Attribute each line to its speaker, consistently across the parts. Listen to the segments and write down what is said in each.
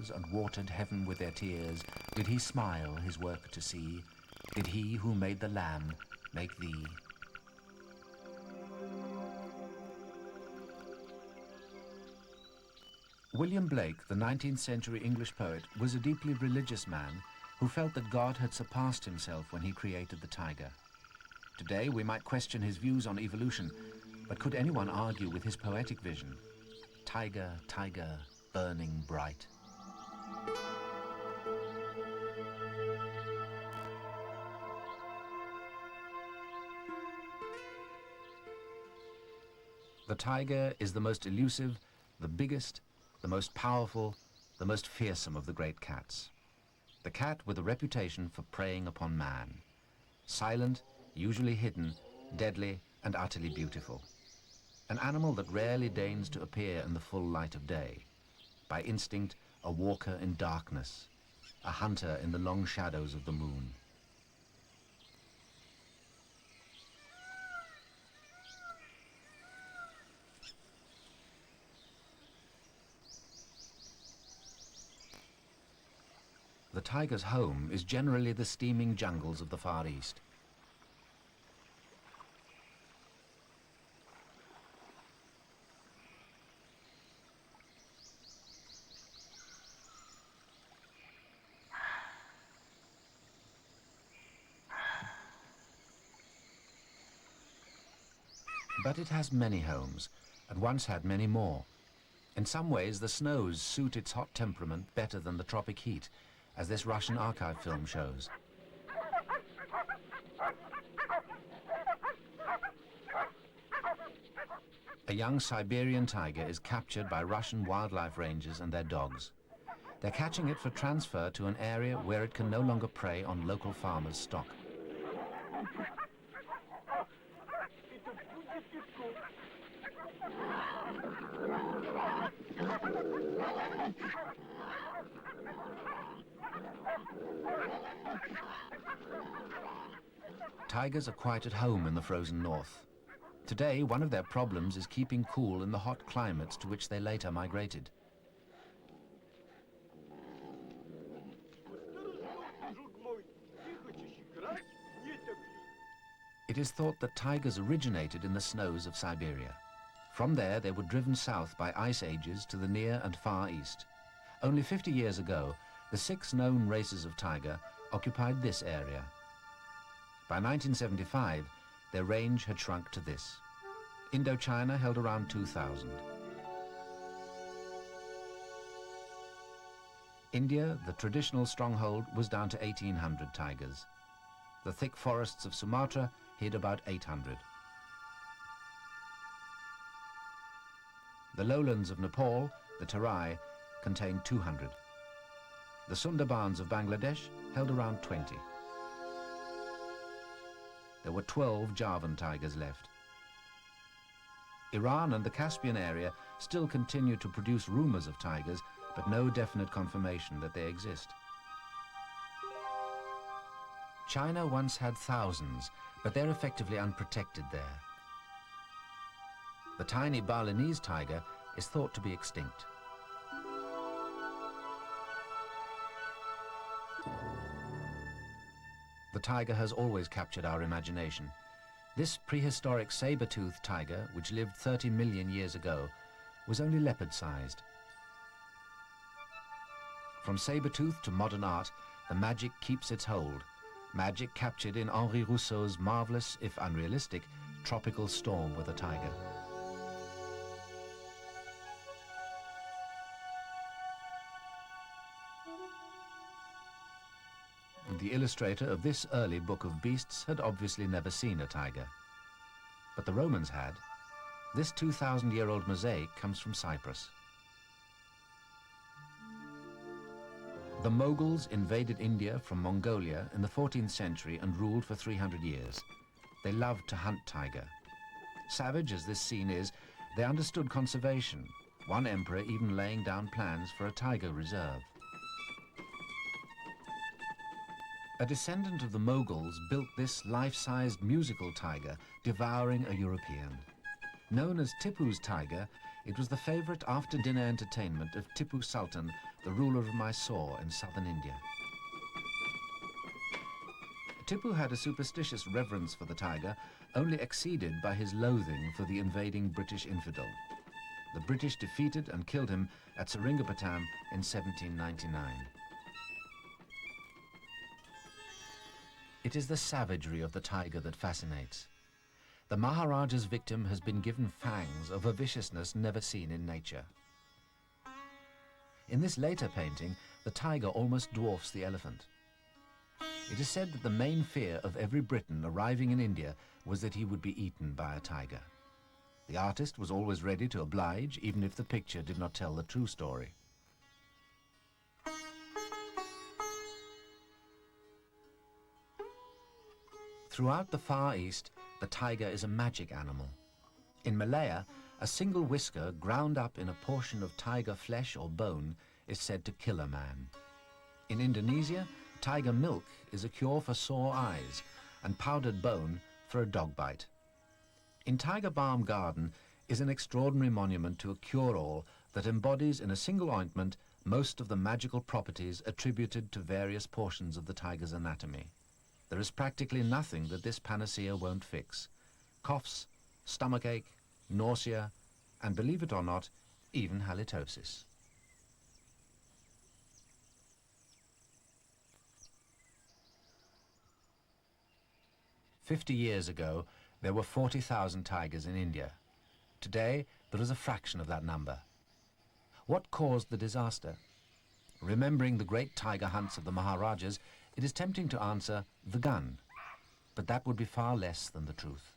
Speaker 1: waters and watered heaven with their tears, did he smile his work to see? Did he who made the lamb make thee? William Blake, the 19th century English poet, was a deeply religious man who felt that God had surpassed himself when he created the tiger. Today we might question his views on evolution, but could anyone argue with his poetic vision? Tiger, tiger, burning bright. The tiger is the most elusive, the biggest, the most powerful, the most fearsome of the great cats. The cat with a reputation for preying upon man. Silent, usually hidden, deadly and utterly beautiful. An animal that rarely deigns to appear in the full light of day. By instinct, a walker in darkness, a hunter in the long shadows of the moon. The tiger's home is generally the steaming jungles of the Far East. But it has many homes, and once had many more. In some ways, the snows suit its hot temperament better than the tropic heat, as this Russian archive film shows. A young Siberian tiger is captured by Russian wildlife rangers and their dogs. They're catching it for transfer to an area where it can no longer prey on local farmers' stock. Tigers are quite at home in the frozen north. Today, one of their problems is keeping cool in the hot climates to which they later migrated. It is thought that tigers originated in the snows of Siberia. From there, they were driven south by ice ages to the Near and Far East. Only 50 years ago, the 6 known races of tiger occupied this area. By 1975, their range had shrunk to this. Indochina held around 2,000. India, the traditional stronghold, was down to 1,800 tigers. The thick forests of Sumatra hid about 800. The lowlands of Nepal, the Terai, contained 200. The Sundarbans of Bangladesh held around 20. There were 12 Javan tigers left. Iran and the Caspian area still continue to produce rumors of tigers, but no definite confirmation that they exist. China once had thousands, but they're effectively unprotected there. The tiny Balinese tiger is thought to be extinct. The tiger has always captured our imagination. This prehistoric saber-toothed tiger, which lived 30 million years ago, was only leopard-sized. From saber-tooth to modern art, the magic keeps its hold. Magic captured in Henri Rousseau's marvelous, if unrealistic, Tropical Storm with a Tiger. The illustrator of this early book of beasts had obviously never seen a tiger. But the Romans had. This 2,000-year-old mosaic comes from Cyprus. The Mughals invaded India from Mongolia in the 14th century and ruled for 300 years. They loved to hunt tiger. Savage as this scene is, they understood conservation, one emperor even laying down plans for a tiger reserve. A descendant of the Mughals built this life-sized musical tiger, devouring a European. Known as Tipu's tiger, it was the favorite after-dinner entertainment of Tipu Sultan, the ruler of Mysore in southern India. Tipu had a superstitious reverence for the tiger, only exceeded by his loathing for the invading British infidel. The British defeated and killed him at Seringapatam in 1799. It is the savagery of the tiger that fascinates. The Maharaja's victim has been given fangs of a viciousness never seen in nature. In this later painting, the tiger almost dwarfs the elephant. It is said that the main fear of every Briton arriving in India was that he would be eaten by a tiger. The artist was always ready to oblige, even if the picture did not tell the true story. Throughout the Far East, the tiger is a magic animal. In Malaya, a single whisker ground up in a portion of tiger flesh or bone is said to kill a man. In Indonesia, tiger milk is a cure for sore eyes and powdered bone for a dog bite. In Tiger Balm Garden is an extraordinary monument to a cure-all that embodies in a single ointment most of the magical properties attributed to various portions of the tiger's anatomy. There is practically nothing that this panacea won't fix. Coughs, stomachache, nausea, and believe it or not, even halitosis. "50 years ago, there were 40,000 tigers in India. Today, there is a fraction of that number. What caused the disaster? Remembering the great tiger hunts of the Maharajas, it is tempting to answer the gun, but that would be far less than the truth.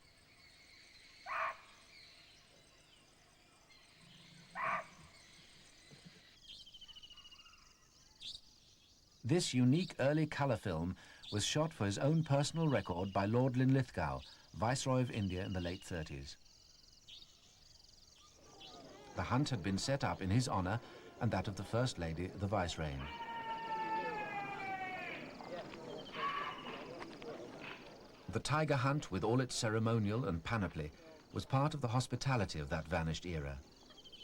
Speaker 1: This unique early colour film was shot for his own personal record by Lord Linlithgow, Viceroy of India in the late 30s. The hunt had been set up in his honour and that of the First Lady, the Vicereine. The tiger hunt, with all its ceremonial and panoply, was part of the hospitality of that vanished era.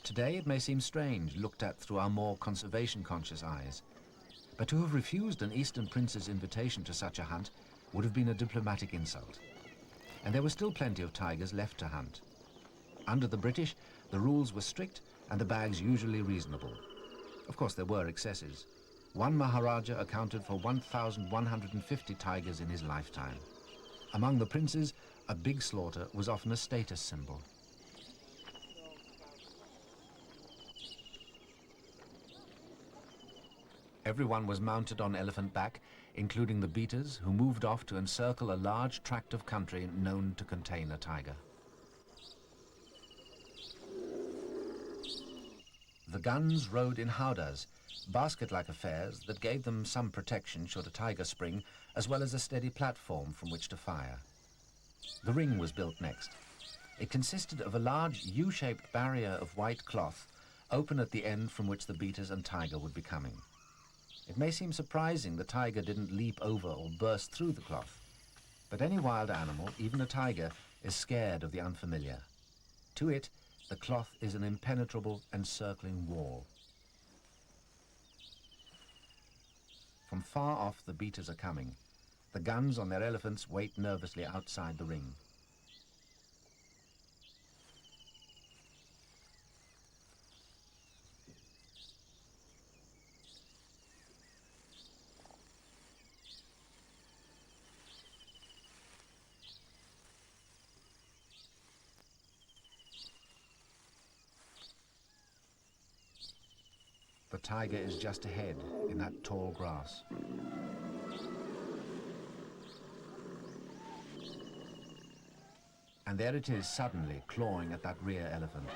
Speaker 1: Today it may seem strange, looked at through our more conservation-conscious eyes. But to have refused an Eastern prince's invitation to such a hunt would have been a diplomatic insult. And there were still plenty of tigers left to hunt. Under the British, the rules were strict and the bags usually reasonable. Of course, there were excesses. One Maharaja accounted for 1,150 tigers in his lifetime. Among the princes, a big slaughter was often a status symbol. Everyone was mounted on elephant back, including the beaters, who moved off to encircle a large tract of country known to contain a tiger. The guns rode in howdahs, basket-like affairs that gave them some protection should a tiger spring, as well as a steady platform from which to fire. The ring was built next. It consisted of a large U-shaped barrier of white cloth, open at the end from which the beaters and tiger would be coming. It may seem surprising the tiger didn't leap over or burst through the cloth, but any wild animal, even a tiger, is scared of the unfamiliar. To it, the cloth is an impenetrable encircling wall. From far off, the beaters are coming. The guns on their elephants wait nervously outside the ring. The tiger is just ahead in that tall grass. And there it is suddenly clawing at that rear elephant.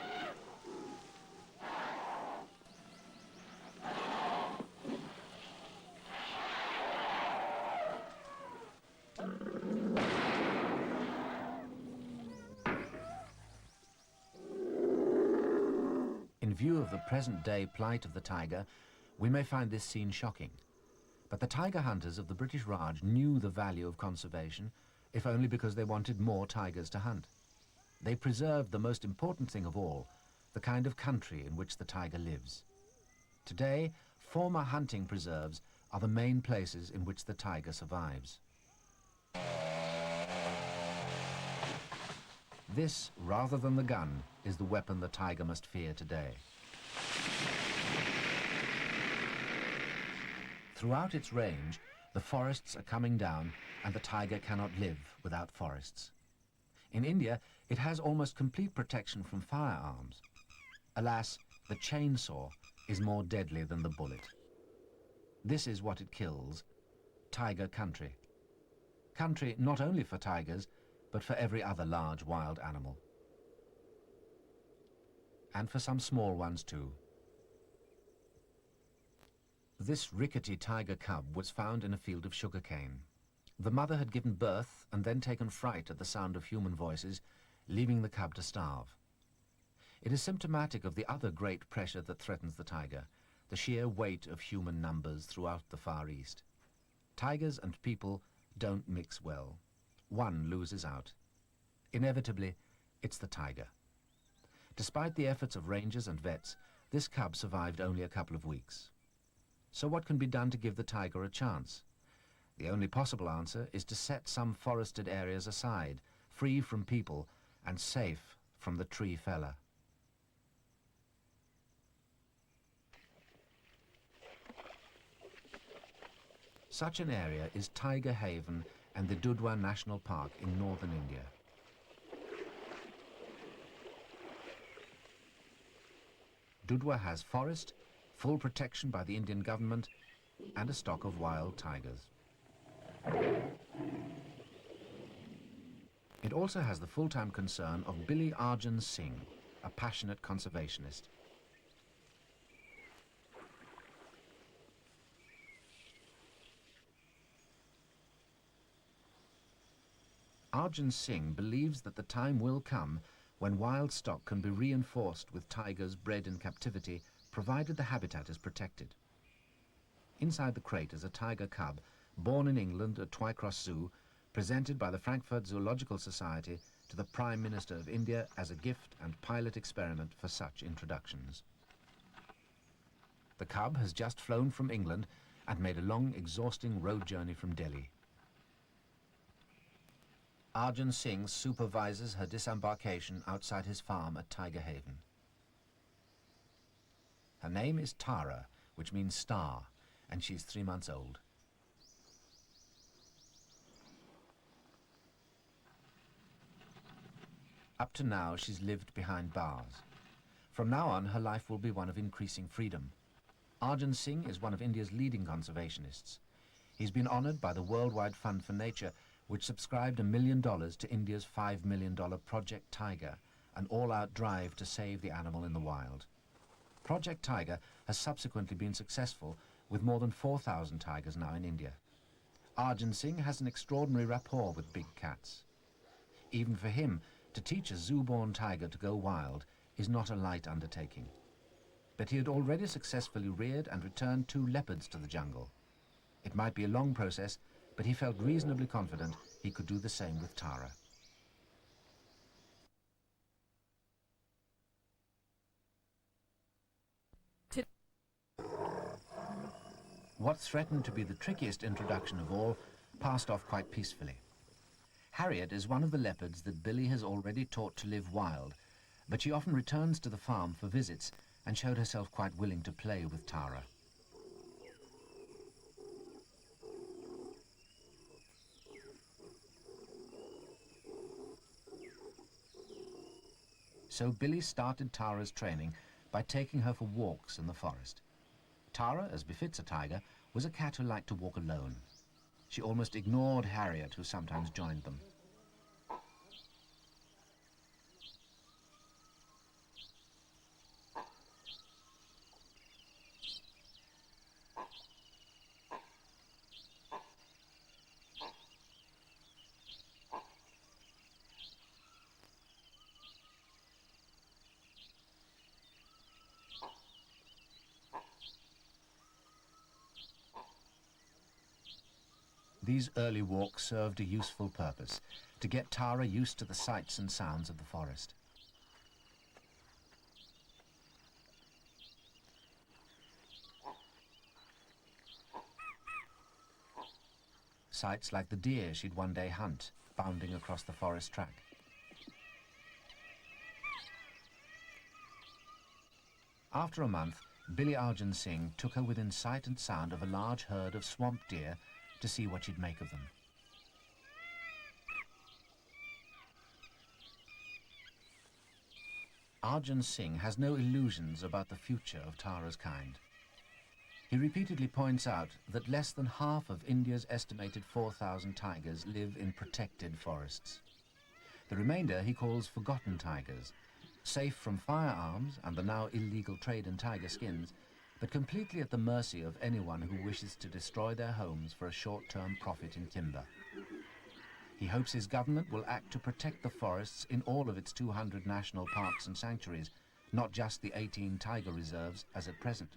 Speaker 1: In view of the present-day plight of the tiger, we may find this scene shocking. But the tiger hunters of the British Raj knew the value of conservation, if only because they wanted more tigers to hunt. They preserve the most important thing of all, the kind of country in which the tiger lives. Today, former hunting preserves are the main places in which the tiger survives. This, rather than the gun, is the weapon the tiger must fear today. Throughout its range, the forests are coming down and the tiger cannot live without forests. In India, it has almost complete protection from firearms. Alas, the chainsaw is more deadly than the bullet. This is what it kills: tiger country. Country not only for tigers, but for every other large wild animal. And for some small ones too. This rickety tiger cub was found in a field of sugarcane. The mother had given birth and then taken fright at the sound of human voices, leaving the cub to starve. It is symptomatic of the other great pressure that threatens the tiger, the sheer weight of human numbers throughout the Far East. Tigers and people don't mix well. One loses out. Inevitably, it's the tiger. Despite the efforts of rangers and vets, this cub survived only a couple of weeks. So what can be done to give the tiger a chance? The only possible answer is to set some forested areas aside, free from people and safe from the tree feller. Such an area is Tiger Haven and the Dudhwa National Park in northern India. Dudhwa has forest, full protection by the Indian government, and a stock of wild tigers. It also has the full-time concern of Billy Arjun Singh, a passionate conservationist. Arjun Singh believes that the time will come when wild stock can be reinforced with tigers bred in captivity, provided the habitat is protected. Inside the crate is a tiger cub, born in England at Twycross Zoo, presented by the Frankfurt Zoological Society to the Prime Minister of India as a gift and pilot experiment for such introductions. The cub has just flown from England and made a long, exhausting road journey from Delhi. Arjun Singh supervises her disembarkation outside his farm at Tiger Haven. Her name is Tara, which means star, and she's 3 months old. Up to now, she's lived behind bars. From now on, her life will be one of increasing freedom. Arjun Singh is one of India's leading conservationists. He's been honored by the Worldwide Fund for Nature, which subscribed $1 million to India's $5 million Project Tiger, an all-out drive to save the animal in the wild. Project Tiger has subsequently been successful, with more than 4,000 tigers now in India. Arjun Singh has an extraordinary rapport with big cats. Even for him, to teach a zoo-born tiger to go wild is not a light undertaking. But he had already successfully reared and returned 2 leopards to the jungle. It might be a long process, but he felt reasonably confident he could do the same with Tara. What threatened to be the trickiest introduction of all passed off quite peacefully. Harriet is one of the leopards that Billy has already taught to live wild, but she often returns to the farm for visits and showed herself quite willing to play with Tara. So Billy started Tara's training by taking her for walks in the forest. Tara, as befits a tiger, was a cat who liked to walk alone. She almost ignored Harriet, who sometimes joined them. These early walks served a useful purpose, to get Tara used to the sights and sounds of the forest. Sights like the deer she'd one day hunt, bounding across the forest track. After a month, Billy Arjun Singh took her within sight and sound of a large herd of swamp deer to see what she'd make of them. Arjun Singh has no illusions about the future of Tara's kind. He repeatedly points out that less than half of India's estimated 4,000 tigers live in protected forests. The remainder he calls forgotten tigers, safe from firearms and the now illegal trade in tiger skins, but completely at the mercy of anyone who wishes to destroy their homes for a short-term profit in timber. He hopes his government will act to protect the forests in all of its 200 national parks and sanctuaries, not just the 18 tiger reserves as at present.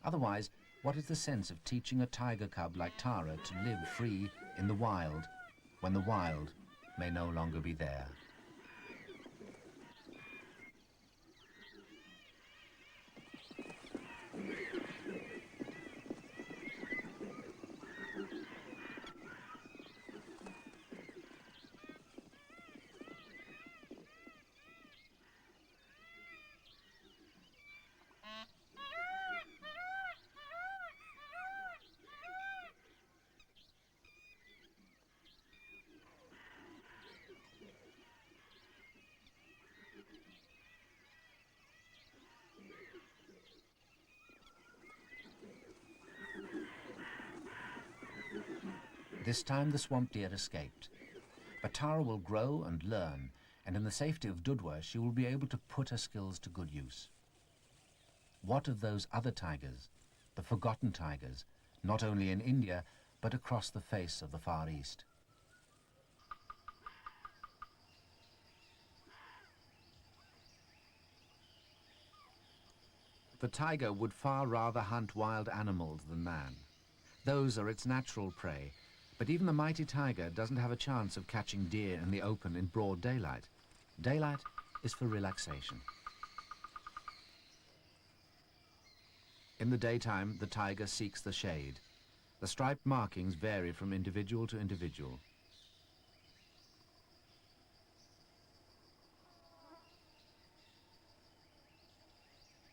Speaker 1: Otherwise, what is the sense of teaching a tiger cub like Tara to live free in the wild when the wild may no longer be there? This time the swamp deer escaped. But Tara will grow and learn, and in the safety of Dudwa she will be able to put her skills to good use. What of those other tigers, the forgotten tigers, not only in India, but across the face of the Far East? The tiger would far rather hunt wild animals than man. Those are its natural prey. But even the mighty tiger doesn't have a chance of catching deer in the open in broad daylight. Daylight is for relaxation. In the daytime, the tiger seeks the shade. The striped markings vary from individual to individual.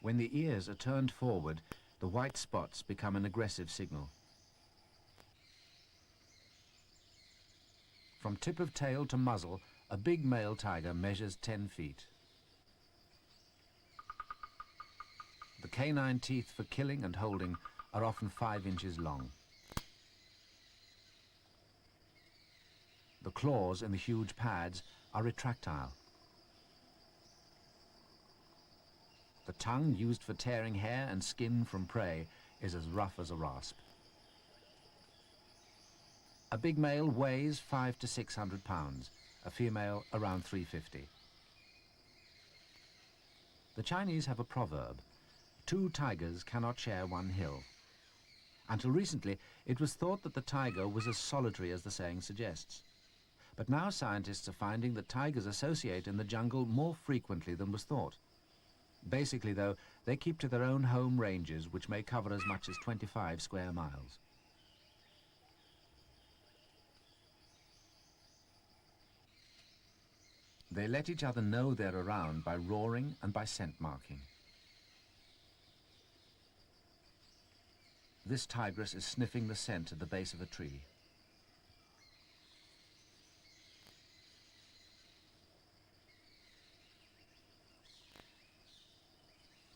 Speaker 1: When the ears are turned forward, the white spots become an aggressive signal. From tip of tail to muzzle, a big male tiger measures 10 feet. The canine teeth for killing and holding are often 5 inches long. The claws in the huge pads are retractile. The tongue used for tearing hair and skin from prey is as rough as a rasp. A big male weighs 500 to 600 pounds, a female around 350. The Chinese have a proverb: 2 tigers cannot share one hill. Until recently, it was thought that the tiger was as solitary as the saying suggests. But now scientists are finding that tigers associate in the jungle more frequently than was thought. Basically, though, they keep to their own home ranges, which may cover as much as 25 square miles. They let each other know they're around by roaring and by scent marking. This tigress is sniffing the scent at the base of a tree.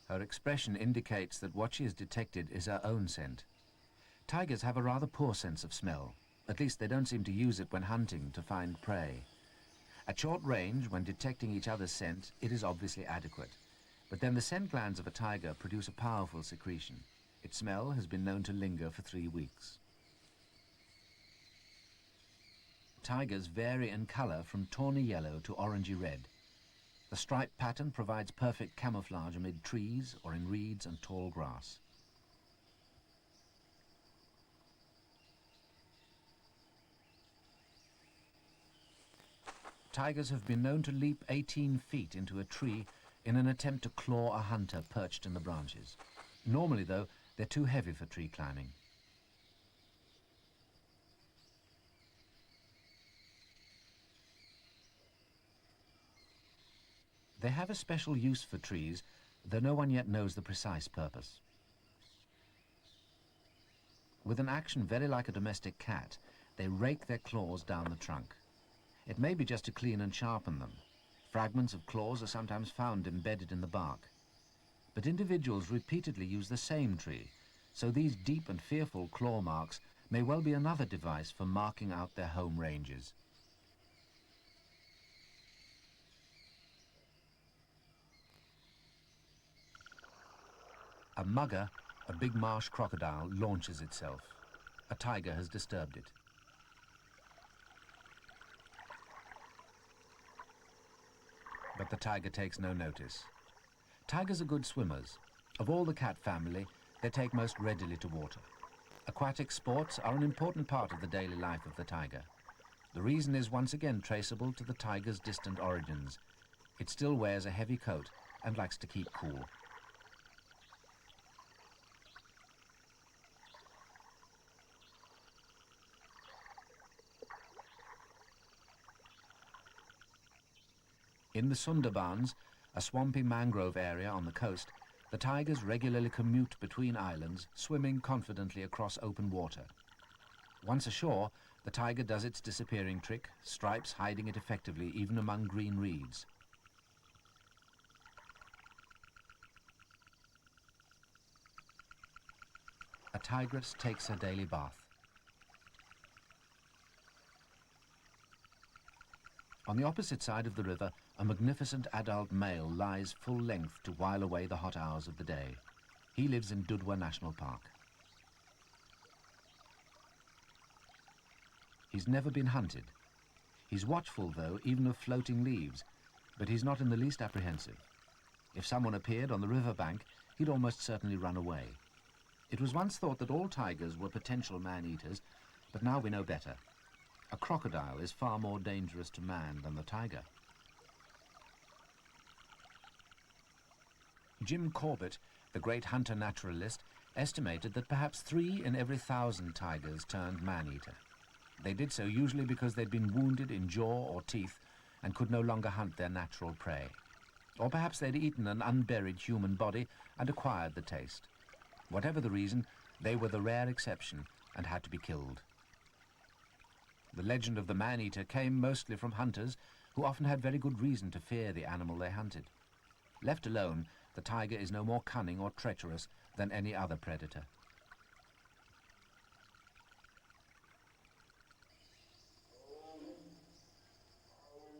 Speaker 1: Her expression indicates that what she has detected is her own scent. Tigers have a rather poor sense of smell. At least they don't seem to use it when hunting to find prey. At short range, when detecting each other's scent, it is obviously adequate. But then the scent glands of a tiger produce a powerful secretion. Its smell has been known to linger for 3 weeks. Tigers vary in color from tawny yellow to orangey red. The stripe pattern provides perfect camouflage amid trees or in reeds and tall grass. tigers have been known to leap 18 feet into a tree in an attempt to claw a hunter perched in the branches. Normally, though, they're too heavy for tree climbing. They have a special use for trees, though no one yet knows the precise purpose. With an action very like a domestic cat, they rake their claws down the trunk. It may be just to clean and sharpen them. Fragments of claws are sometimes found embedded in the bark. But individuals repeatedly use the same tree, so these deep and fearful claw marks may well be another device for marking out their home ranges. A mugger, a big marsh crocodile, launches itself. A tiger has disturbed it. But the tiger takes no notice. Tigers are good swimmers. Of all the cat family, they take most readily to water. Aquatic sports are an important part of the daily life of the tiger. The reason is once again traceable to the tiger's distant origins. It still wears a heavy coat and likes to keep cool. In the Sundarbans, a swampy mangrove area on the coast, the tigers regularly commute between islands, swimming confidently across open water. Once ashore, the tiger does its disappearing trick, stripes hiding it effectively even among green reeds. A tigress takes her daily bath. On the opposite side of the river, a magnificent adult male lies full length to while away the hot hours of the day. He lives in Dudhwa National Park. He's never been hunted. He's watchful, though, even of floating leaves, but he's not in the least apprehensive. If someone appeared on the riverbank, he'd almost certainly run away. It was once thought that all tigers were potential man-eaters, but now we know better. A crocodile is far more dangerous to man than the tiger. Jim Corbett, the great hunter-naturalist, estimated that perhaps 3 in every 1,000 tigers turned man-eater. They did so usually because they'd been wounded in jaw or teeth and could no longer hunt their natural prey. Or perhaps they'd eaten an unburied human body and acquired the taste. Whatever the reason, they were the rare exception and had to be killed. The legend of the man-eater came mostly from hunters who often had very good reason to fear the animal they hunted. Left alone, the tiger is no more cunning or treacherous than any other predator.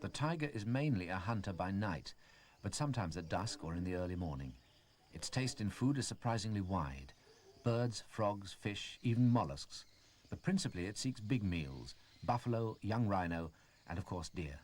Speaker 1: The tiger is mainly a hunter by night, but sometimes at dusk or in the early morning. Its taste in food is surprisingly wide. Birds, frogs, fish, even mollusks. But principally it seeks big meals: buffalo, young rhino, and of course deer.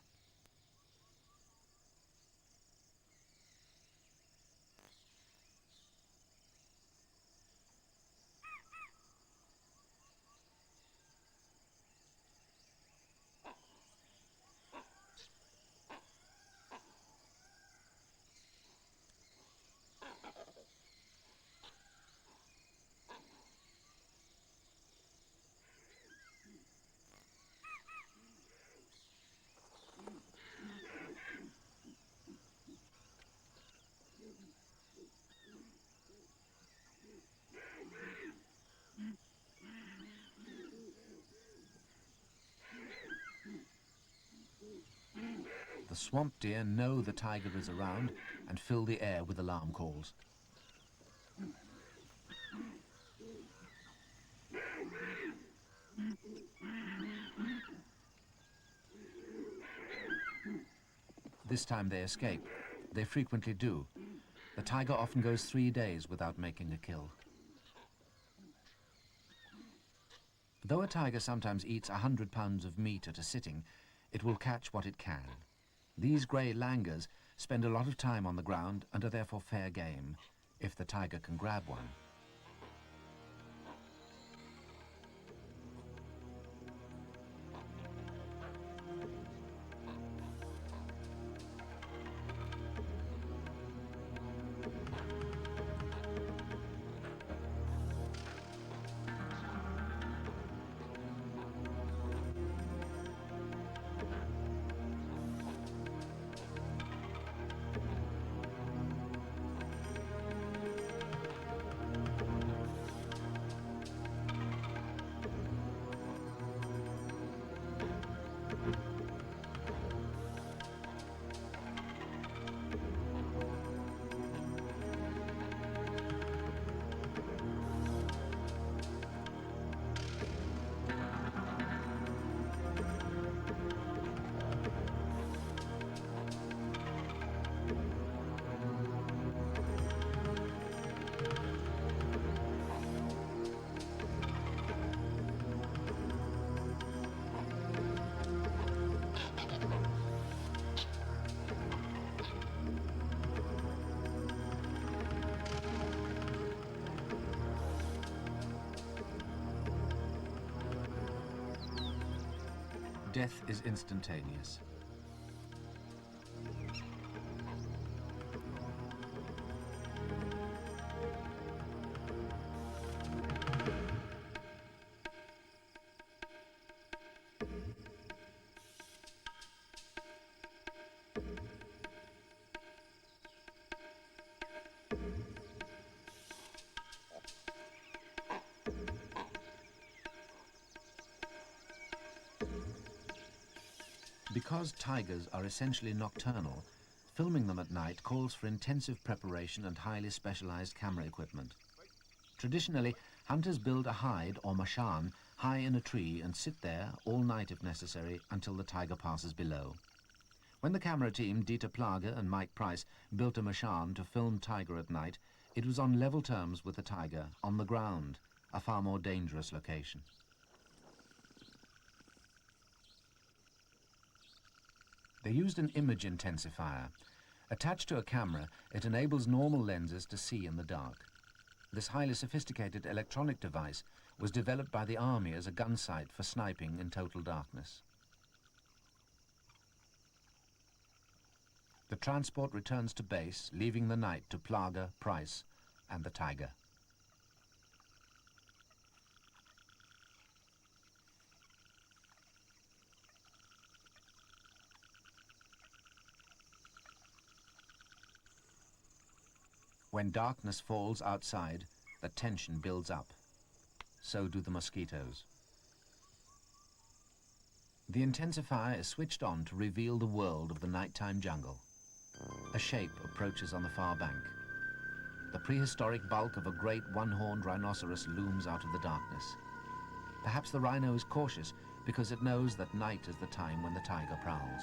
Speaker 1: The swamp deer know the tiger is around and fill the air with alarm calls. This time they escape. They frequently do. The tiger often goes 3 days without making a kill. Though a tiger sometimes eats 100 pounds of meat at a sitting, it will catch what it can. These grey langurs spend a lot of time on the ground and are therefore fair game, if the tiger can grab one. death is instantaneous. Because tigers are essentially nocturnal, filming them at night calls for intensive preparation and highly specialized camera equipment. Traditionally, hunters build a hide or mashan high in a tree and sit there all night if necessary until the tiger passes below. When the camera team, Dieter Plage and Mike Price, built a mashan to film tiger at night, it was on level terms with the tiger, on the ground, a far more dangerous location. They used an image intensifier. Attached to a camera, it enables normal lenses to see in the dark. This highly sophisticated electronic device was developed by the army as a gun sight for sniping in total darkness. The transport returns to base, leaving the night to Plage, Price, and the tiger. When darkness falls outside, the tension builds up. So do the mosquitoes. The intensifier is switched on to reveal the world of the nighttime jungle. A shape approaches on the far bank. The prehistoric bulk of a great one-horned rhinoceros looms out of the darkness. Perhaps the rhino is cautious because it knows that night is the time when the tiger prowls.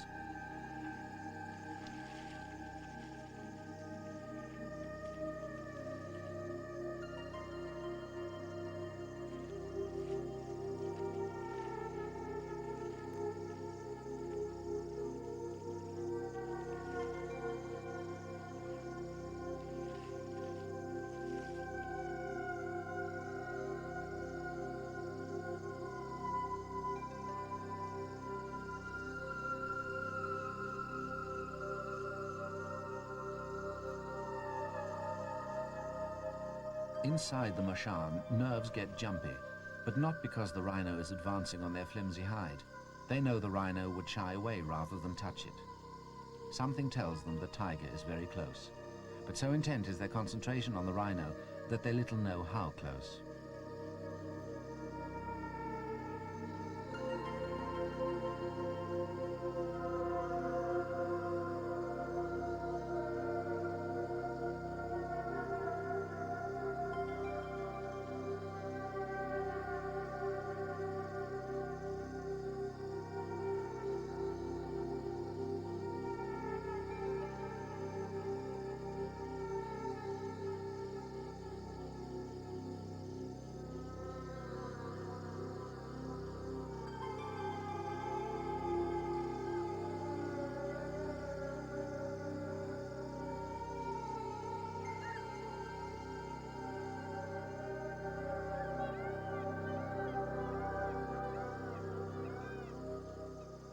Speaker 1: Inside the mashan, nerves get jumpy, but not because the rhino is advancing on their flimsy hide. They know the rhino would shy away rather than touch it. Something tells them the tiger is very close, but so intent is their concentration on the rhino that they little know how close.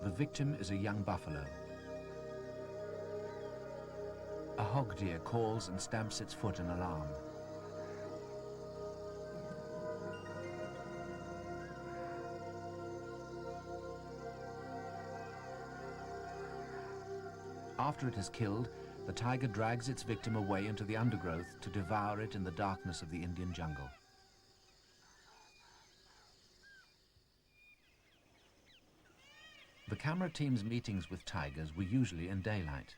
Speaker 1: The victim is a young buffalo. A hog deer calls and stamps its foot in alarm. After it is killed, the tiger drags its victim away into the undergrowth to devour it in the darkness of the Indian jungle. The camera team's meetings with tigers were usually in daylight.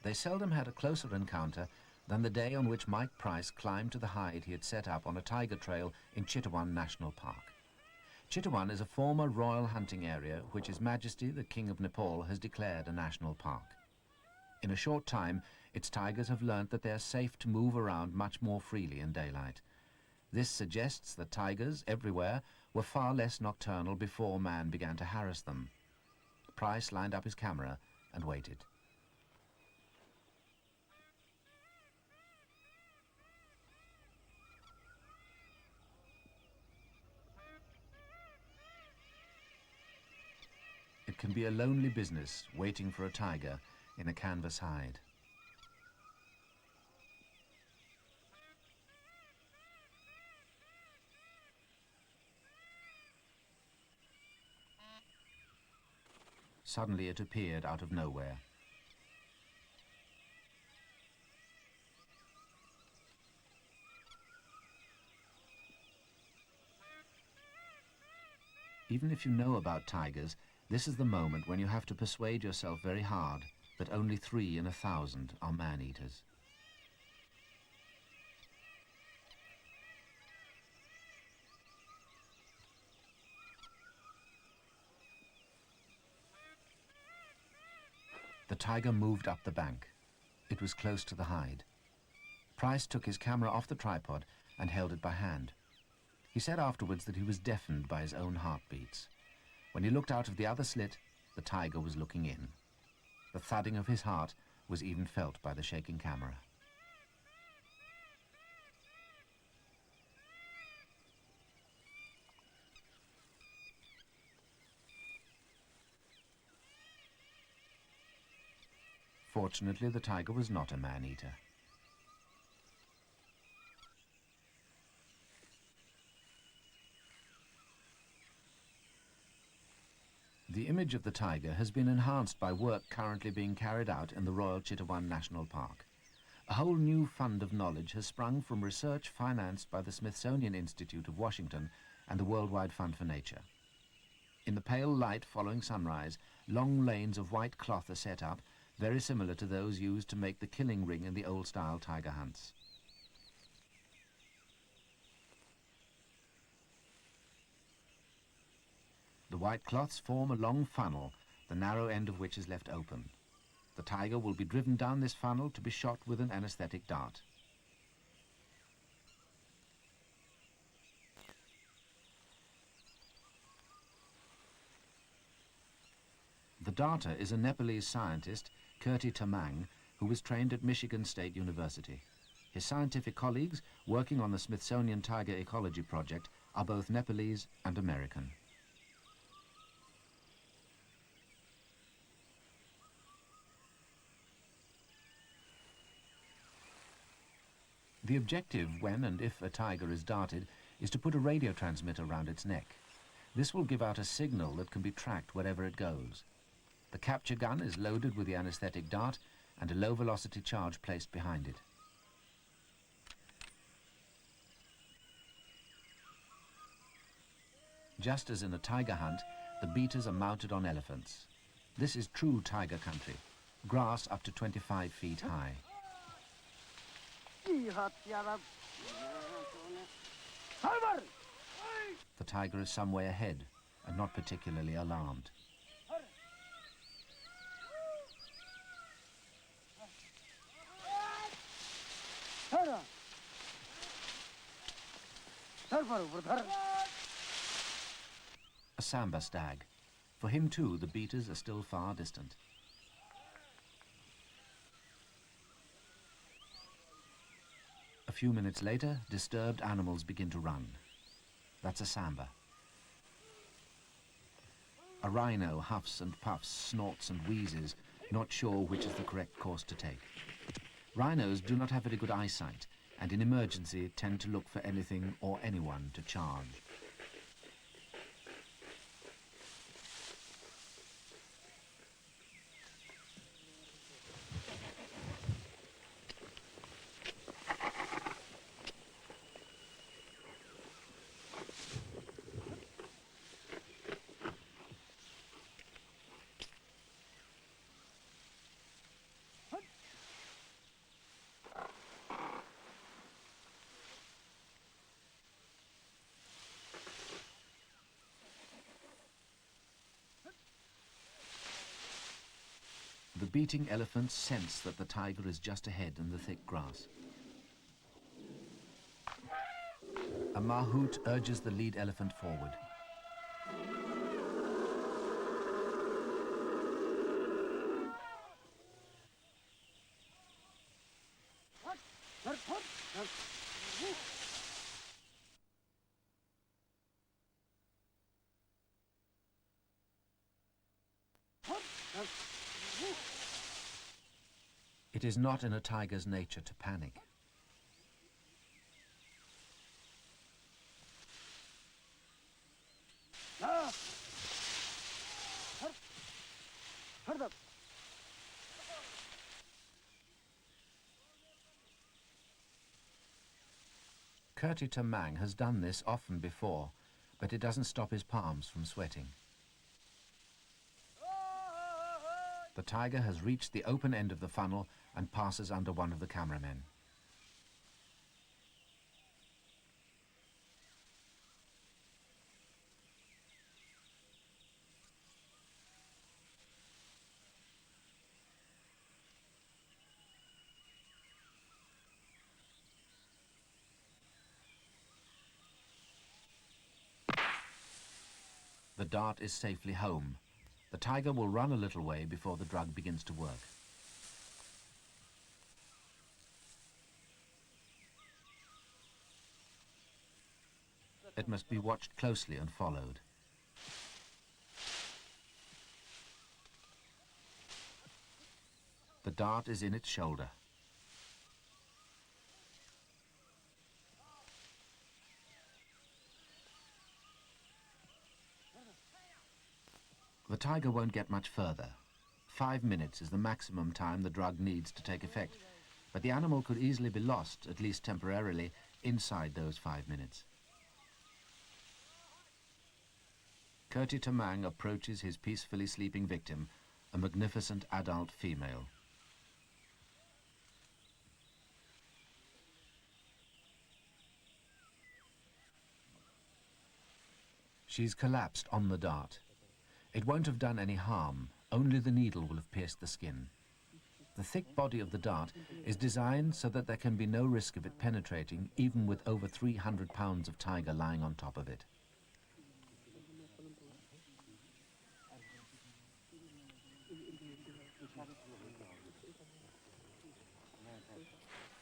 Speaker 1: They seldom had a closer encounter than the day on which Mike Price climbed to the hide he had set up on a tiger trail in Chitwan National Park. Chitwan is a former royal hunting area which His Majesty, the King of Nepal, has declared a national park. In a short time, its tigers have learnt that they are safe to move around much more freely in daylight. This suggests that tigers everywhere were far less nocturnal before man began to harass them. Price lined up his camera and waited. It it can be a lonely business waiting for a tiger in a canvas hide. Suddenly it appeared out of nowhere. Even if you know about tigers, this is the moment when you have to persuade yourself very hard that only 3 in 1,000 are man-eaters. The tiger moved up the bank. It was close to the hide. Price took his camera off the tripod and held it by hand. He said afterwards that he was deafened by his own heartbeats. When he looked out of the other slit, the tiger was looking in. The thudding of his heart was even felt by the shaking camera. Fortunately, the tiger was not a man-eater. The image of the tiger has been enhanced by work currently being carried out in the Royal Chittagong National Park. A whole new fund of knowledge has sprung from research financed by the Smithsonian Institute of Washington and the Worldwide Fund for Nature. In the pale light following sunrise, long lanes of white cloth are set up, very similar to those used to make the killing ring in the old-style tiger hunts. The white cloths form a long funnel, the narrow end of which is left open. The tiger will be driven down this funnel to be shot with an anesthetic dart. The darter is a Nepalese scientist, Kirti Tamang, who was trained at Michigan State University. His scientific colleagues, working on the Smithsonian Tiger Ecology Project, are both Nepalese and American. The objective when and if a tiger is darted is to put a radio transmitter around its neck. This will give out a signal that can be tracked wherever it goes. The capture gun is loaded with the anesthetic dart and a low-velocity charge placed behind it. Just as in a tiger hunt, the beaters are mounted on elephants. This is true tiger country, grass up to 25 feet high. The tiger is some way ahead and not particularly alarmed. A samba stag. For him too, the beaters are still far distant. A few minutes later, disturbed animals begin to run. That's a samba. A rhino huffs and puffs, snorts and wheezes, not sure which is the correct course to take. Rhinos do not have very good eyesight, and in emergency tend to look for anything or anyone to charge. The beating elephants sense that the tiger is just ahead in the thick grass. A mahout urges the lead elephant forward. It is not in a tiger's nature to panic. Kurti Tamang has done this often before, but it doesn't stop his palms from sweating. The tiger has reached the open end of the funnel and passes under one of the cameramen. The dart is safely home. The tiger will run a little way before the drug begins to work. It must be watched closely and followed. The dart is in its shoulder. The tiger won't get much further. 5 minutes is the maximum time the drug needs to take effect, but the animal could easily be lost, at least temporarily, inside those 5 minutes. Kurti Tamang approaches his peacefully sleeping victim, a magnificent adult female. She's collapsed on the dart. It won't have done any harm, only the needle will have pierced the skin. The thick body of the dart is designed so that there can be no risk of it penetrating, even with over 300 pounds of tiger lying on top of it.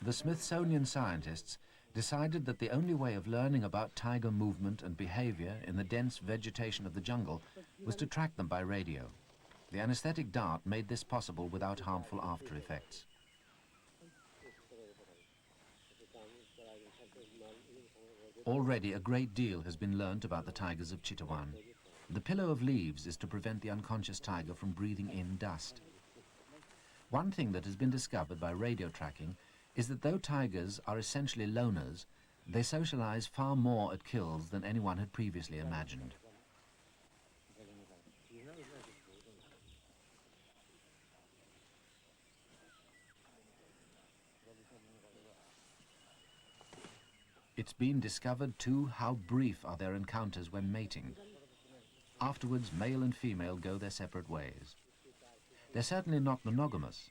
Speaker 1: The Smithsonian scientists decided that the only way of learning about tiger movement and behavior in the dense vegetation of the jungle was to track them by radio. The anesthetic dart made this possible without harmful after effects. Already a great deal has been learnt about the tigers of Chitawan. The pillow of leaves is to prevent the unconscious tiger from breathing in dust. One thing that has been discovered by radio tracking is that though tigers are essentially loners, they socialize far more at kills than anyone had previously imagined. It's been discovered too how brief are their encounters when mating. Afterwards, male and female go their separate ways. They're certainly not monogamous.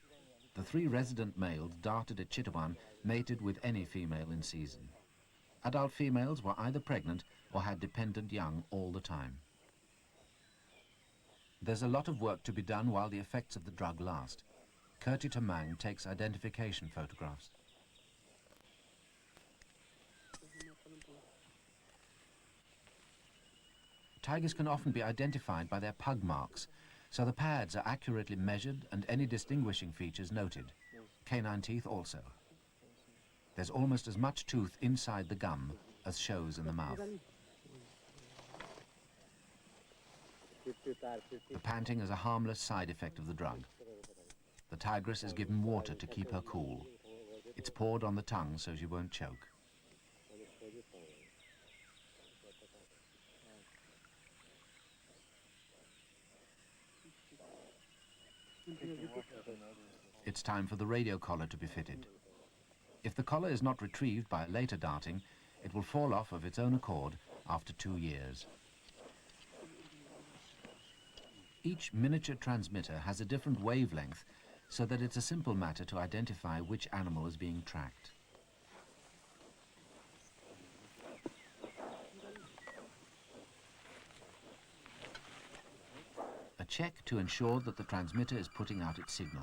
Speaker 1: The 3 resident males darted at Chitawan mated with any female in season. Adult females were either pregnant or had dependent young all the time. There's a lot of work to be done while the effects of the drug last. Kurti Tamang takes identification photographs. Tigers can often be identified by their pug marks, so the pads are accurately measured and any distinguishing features noted. Canine teeth also. There's almost as much tooth inside the gum as shows in the mouth. The panting is a harmless side effect of the drug. The tigress is given water to keep her cool. It's poured on the tongue so she won't choke. It's time for the radio collar to be fitted. If the collar is not retrieved by later darting, it will fall off of its own accord after 2 years. Each miniature transmitter has a different wavelength, so that it's a simple matter to identify which animal is being tracked. A check to ensure that the transmitter is putting out its signal.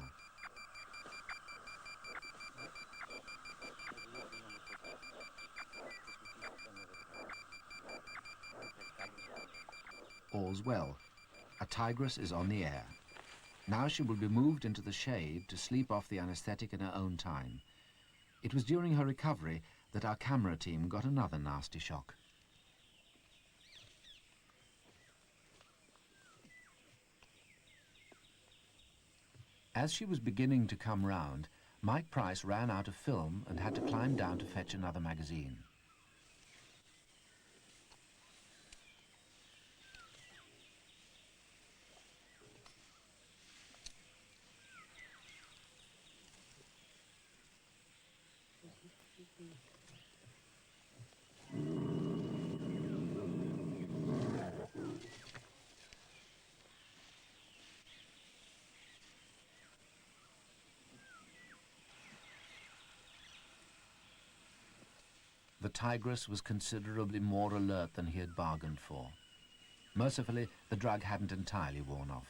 Speaker 1: All's well. A tigress is on the air. Now she will be moved into the shade to sleep off the anesthetic in her own time. It was during her recovery that our camera team got another nasty shock. As she was beginning to come round, Mike Price ran out of film and had to climb down to fetch another magazine. The tigress was considerably more alert than he had bargained for. Mercifully, the drug hadn't entirely worn off.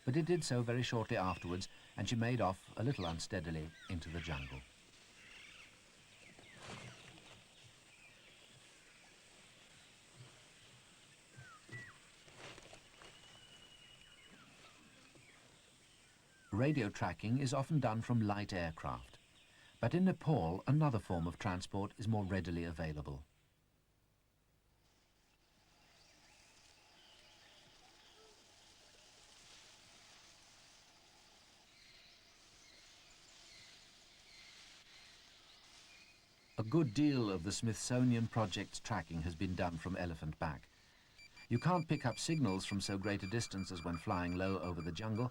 Speaker 1: But it did so very shortly afterwards, and she made off, a little unsteadily, into the jungle. Radio tracking is often done from light aircraft. But in Nepal, another form of transport is more readily available. A good deal of the Smithsonian Project's tracking has been done from elephant back. You can't pick up signals from so great a distance as when flying low over the jungle,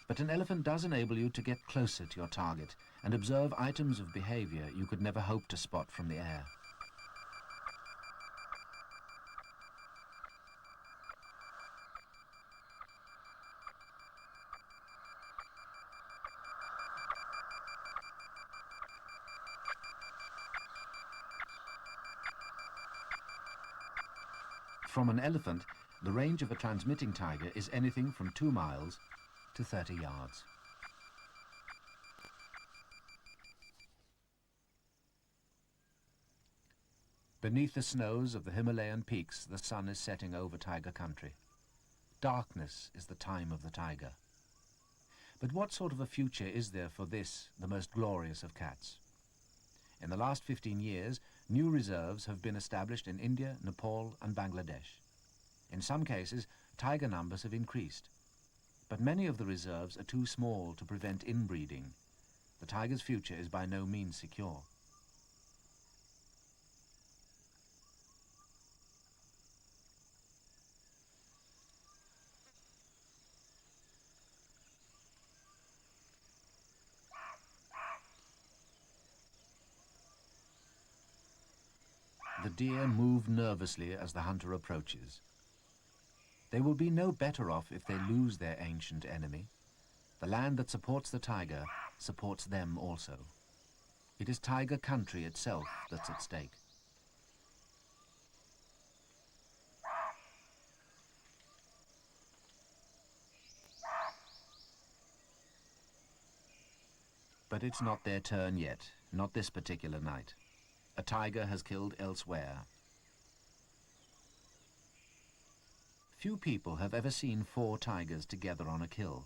Speaker 1: but an elephant does enable you to get closer to your target and observe items of behavior you could never hope to spot from the air. From an elephant, the range of a transmitting tiger is anything from 2 miles to 30 yards. Beneath the snows of the Himalayan peaks, the sun is setting over tiger country. Darkness is the time of the tiger. But what sort of a future is there for this, the most glorious of cats? In the last 15 years, new reserves have been established in India, Nepal and Bangladesh. In some cases, tiger numbers have increased. But many of the reserves are too small to prevent inbreeding. The tiger's future is by no means secure. The deer move nervously as the hunter approaches. They will be no better off if they lose their ancient enemy. The land that supports the tiger supports them also. It is tiger country itself that's at stake. But it's not their turn yet, not this particular night. A tiger has killed elsewhere. Few people have ever seen 4 tigers together on a kill.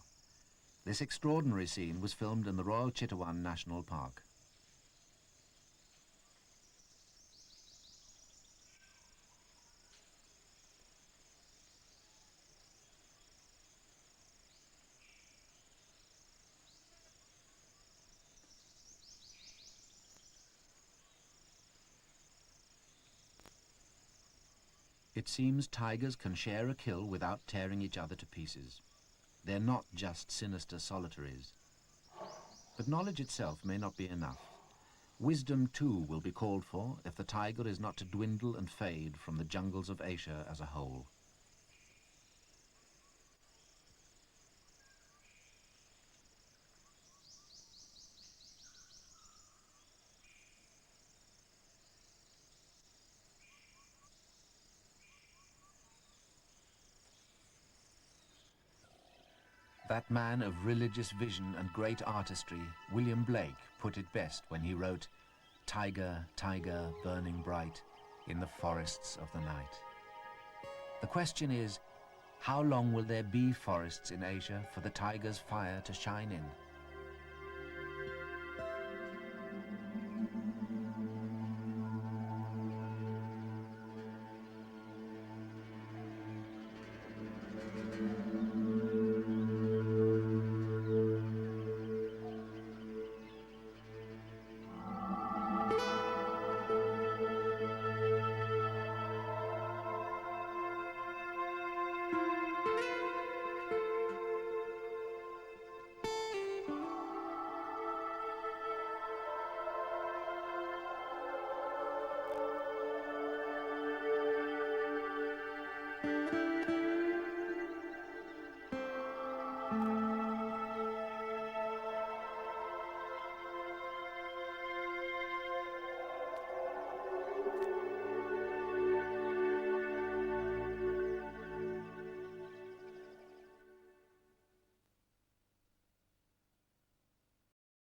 Speaker 1: This extraordinary scene was filmed in the Royal Chitwan National Park. It seems tigers can share a kill without tearing each other to pieces. They're not just sinister solitaries. But knowledge itself may not be enough. Wisdom too will be called for if the tiger is not to dwindle and fade from the jungles of Asia as a whole. That man of religious vision and great artistry, William Blake, put it best when he wrote, "Tiger, tiger, burning bright in the forests of the night." The question is, How long will there be forests in Asia for the tiger's fire to shine in?